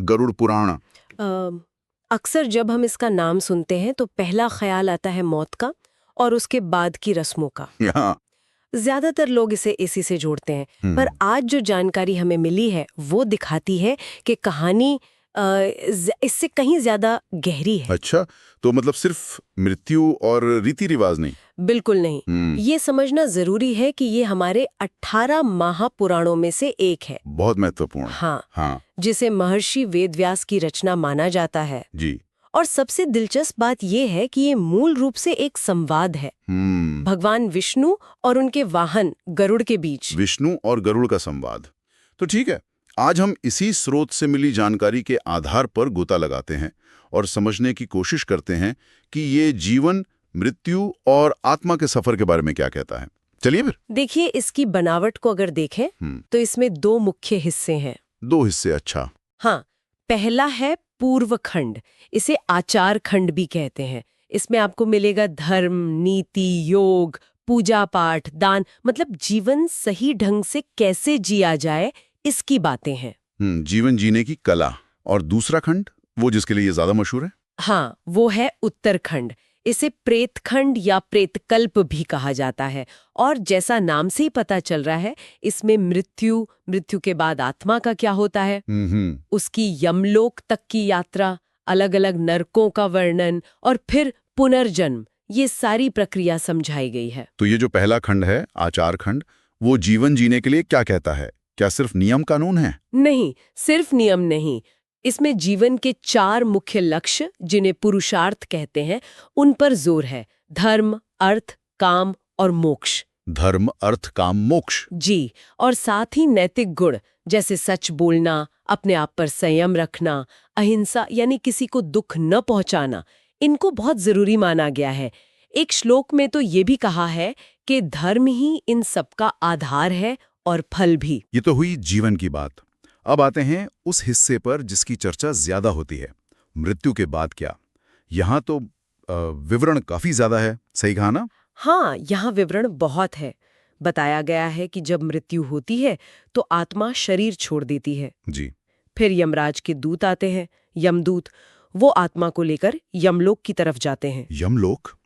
गरुड़ पुराण? अक्सर जब हम इसका नाम सुनते हैं तो पहला ख्याल आता है मौत का और उसके बाद की रस्मों का। यहाँ ज्यादातर लोग इसे इसी से जोड़ते हैं, पर आज जो जानकारी हमें मिली है वो दिखाती है कि कहानी इससे कहीं ज्यादा गहरी है। अच्छा, तो मतलब सिर्फ मृत्यु और रीति रिवाज नहीं? बिल्कुल नहीं। ये समझना जरूरी है कि ये हमारे 18 महापुराणों में से एक है। बहुत महत्वपूर्ण। हाँ, जिसे महर्षि वेदव्यास की रचना माना जाता है जी। और सबसे दिलचस्प बात यह है कि ये मूल रूप से एक संवाद है भगवान विष्णु और उनके वाहन गरुड़ के बीच। विष्णु और गरुड़ का संवाद। तो ठीक है, आज हम इसी स्रोत से मिली जानकारी के आधार पर गोता लगाते हैं और समझने की कोशिश करते हैं कि ये जीवन, मृत्यु और आत्मा के सफर के बारे में क्या कहता है। चलिए फिर देखिए, इसकी बनावट को अगर देखें तो इसमें दो मुख्य हिस्से हैं। दो हिस्से? अच्छा। हाँ, पहला है पूर्व खंड, इसे आचार खंड भी कहते हैं। इसमें आपको मिलेगा धर्म, नीति, योग, पूजा पाठ, दान, मतलब जीवन सही ढंग से कैसे जिया जाए इसकी बातें हैं। जीवन जीने की कला। और दूसरा खंड, वो जिसके लिए ये ज्यादा मशहूर है? हाँ, वो है उत्तरखंड। इसे प्रेतखंड या प्रेतकल्प भी कहा जाता है और जैसा नाम से ही पता चल रहा है, इसमें मृत्यु, मृत्यु के बाद आत्मा का क्या होता है, उसकी यमलोक तक की यात्रा, अलग अलग नरकों का वर्णन और फिर पुनर्जन्म, ये सारी प्रक्रिया समझाई गई है। तो ये जो पहला खंड है, आचार खंड, वो जीवन जीने के लिए क्या कहता है? क्या सिर्फ नियम कानून है? नहीं, सिर्फ नियम नहीं। इसमें जीवन के 4 मुख्य लक्ष्य, जिन्हें पुरुषार्थ कहते हैं, उन पर जोर है। धर्म, अर्थ, काम और मोक्ष। धर्म, अर्थ, काम, मोक्ष। जी, और साथ ही नैतिक गुण जैसे सच बोलना, अपने आप पर संयम रखना, अहिंसा यानी किसी को दुख न पहुंचाना, इनको बहुत जरूरी माना गया है। एक श्लोक में तो ये भी कहा है कि धर्म ही इन सब का आधार है और फल भी। ये तो हुई जीवन की बात। अब आते हैं उस हिस्से पर जिसकी चर्चा ज्यादा होती है, मृत्यु के बाद क्या। यहाँ तो विवरण काफी ज्यादा है, सही कहा ना? हाँ, यहाँ विवरण बहुत है। बताया गया है कि जब मृत्यु होती है तो आत्मा शरीर छोड़ देती है। जी। फिर यमराज के दूत आते हैं, यमदूत। वो आत्मा को लेकर यमलोक की तरफ जाते हैं। यमलोक?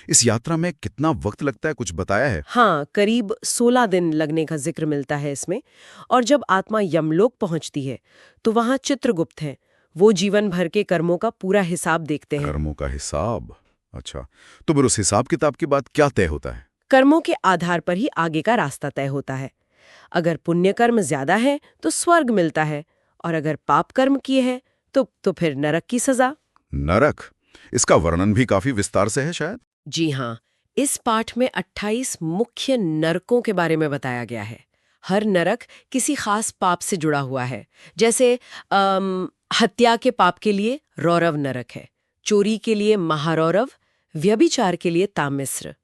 इस यात्रा में कितना वक्त लगता है, कुछ बताया है? हाँ, करीब 16 दिन लगने का जिक्र मिलता है इसमें। और जब आत्मा यमलोक पहुंचती है तो वहां चित्रगुप्त हैं। वो जीवन भर के कर्मों का पूरा हिसाब देखते हैं। कर्मों का हिसाब? अच्छा, तो फिर उस हिसाब किताब के बाद क्या तय होता है? कर्मों के आधार पर ही आगे का रास्ता तय होता है। अगर पुण्य कर्म ज्यादा है तो स्वर्ग मिलता है, और अगर पाप कर्म किए हैं तो फिर नरक की सजा। नरक? इसका वर्णन भी काफी विस्तार से है शायद। जी हाँ, इस पाठ में 28 मुख्य नरकों के बारे में बताया गया है। हर नरक किसी खास पाप से जुड़ा हुआ है। जैसे हत्या के पाप के लिए रौरव नरक है, चोरी के लिए महारौरव, व्यभिचार के लिए तामिस्र।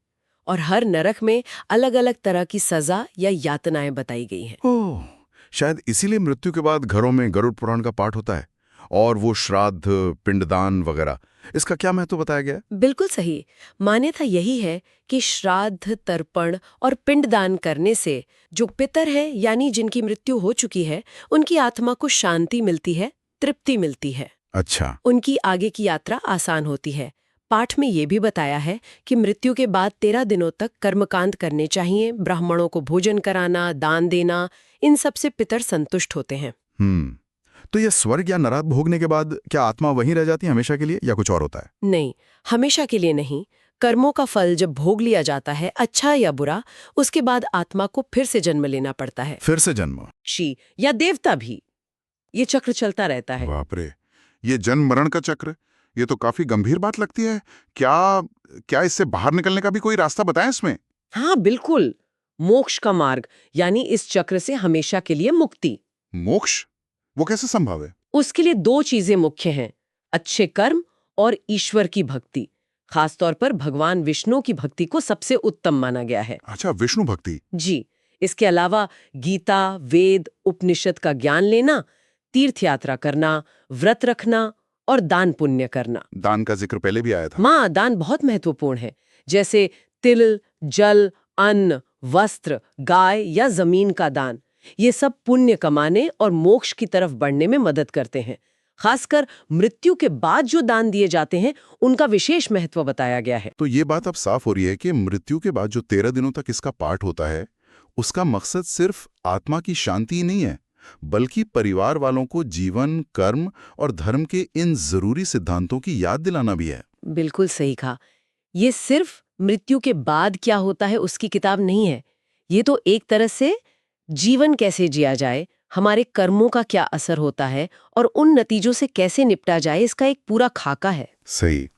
और हर नरक में अलग अलग तरह की सजा या यातनाएं बताई गई हैं। ओह, शायद इसीलिए मृत्यु के बाद घरों में गरुड़ पुराण का पाठ होता है। और वो श्राद्ध, पिंडदान वगैरह, इसका क्या महत्व बताया गया है? बिल्कुल सही। मान्यता यही है कि श्राद्ध, तर्पण और पिंडदान करने से जो पितर हैं, यानी जिनकी मृत्यु हो चुकी है, उनकी आत्मा को शांति मिलती है, तृप्ति मिलती है। अच्छा। उनकी आगे की यात्रा आसान होती है। पाठ में ये भी बताया है कि मृत्यु के बाद 13 दिनों तक कर्मकांड करने चाहिए, ब्राह्मणों को भोजन कराना, दान देना, इन सब से पितर संतुष्ट होते हैं। तो ये स्वर्ग या नरक भोगने के बाद क्या आत्मा वहीं रह जाती है हमेशा के लिए, या कुछ और होता है? नहीं, हमेशा के लिए नहीं। कर्मों का फल जब भोग लिया जाता है, अच्छा या बुरा, उसके बाद आत्मा को फिर से जन्म लेना पड़ता है। फिर से जन्म? शी या देवता भी, ये चक्र चलता रहता है। बाप रे, ये जन्म मरण का चक्र, ये तो काफी गंभीर बात लगती है। क्या इससे बाहर निकलने का भी कोई रास्ता बताएं इसमें? हाँ बिल्कुल, मोक्ष का मार्ग, यानी इस चक्र से हमेशा के लिए मुक्ति। मोक्ष? वो कैसे संभव है? उसके लिए 2 चीजें मुख्य हैं, अच्छे कर्म और ईश्वर की भक्ति। खासतौर पर भगवान विष्णु की भक्ति को सबसे उत्तम माना गया है। अच्छा, विष्णु भक्ति? जी। इसके अलावा गीता, वेद, उपनिषद का ज्ञान लेना, तीर्थ यात्रा करना, व्रत रखना और दान पुण्य करना। दान का जिक्र पहले भी आया था। माँ, दान बहुत महत्वपूर्ण है। जैसे तिल, जल, अन्न, वस्त्र, गाय या जमीन का दान। ये सब पुण्य कमाने और मोक्ष की तरफ बढ़ने में मदद करते हैं। खासकर मृत्यु के बाद जो दान दिए जाते हैं उनका विशेष महत्व बताया गया है। तो ये बात अब साफ हो रही है कि मृत्यु के बाद जो 13 दिनों तक इसका पाठ होता है, उसका मकसद सिर्फ आत्मा की शांति ही नहीं है, बल्कि परिवार वालों को जीवन, कर्म और धर्म के इन जरूरी सिद्धांतों की याद दिलाना भी है। बिल्कुल सही कहा। ये सिर्फ मृत्यु के बाद क्या होता है उसकी किताब नहीं है। ये तो एक तरह से जीवन कैसे जिया जाए, हमारे कर्मों का क्या असर होता है और उन नतीजों से कैसे निपटा जाए, इसका एक पूरा खाका है। सही।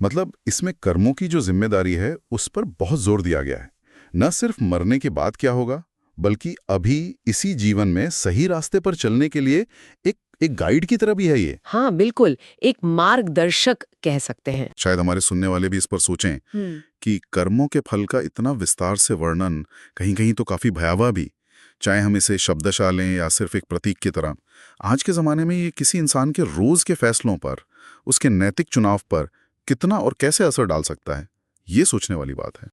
मतलब इसमें कर्मों की जो जिम्मेदारी है उस पर बहुत जोर दिया गया है। न सिर्फ मरने के बाद क्या होगा, बल्कि अभी इसी जीवन में सही रास्ते पर चलने के लिए एक गाइड की तरह भी है ये। हाँ बिल्कुल, एक मार्गदर्शक कह सकते हैं। शायद हमारे सुनने वाले भी इस पर सोचें कि कर्मों के फल का इतना विस्तार से वर्णन कहीं कहीं तो काफी भयावह भी, चाहे हम इसे शब्दशः लें या सिर्फ एक प्रतीक की तरह। आज के जमाने में ये किसी इंसान के रोज के फैसलों पर, उसके नैतिक चुनाव पर कितना और कैसे असर डाल सकता है, ये सोचने वाली बात है।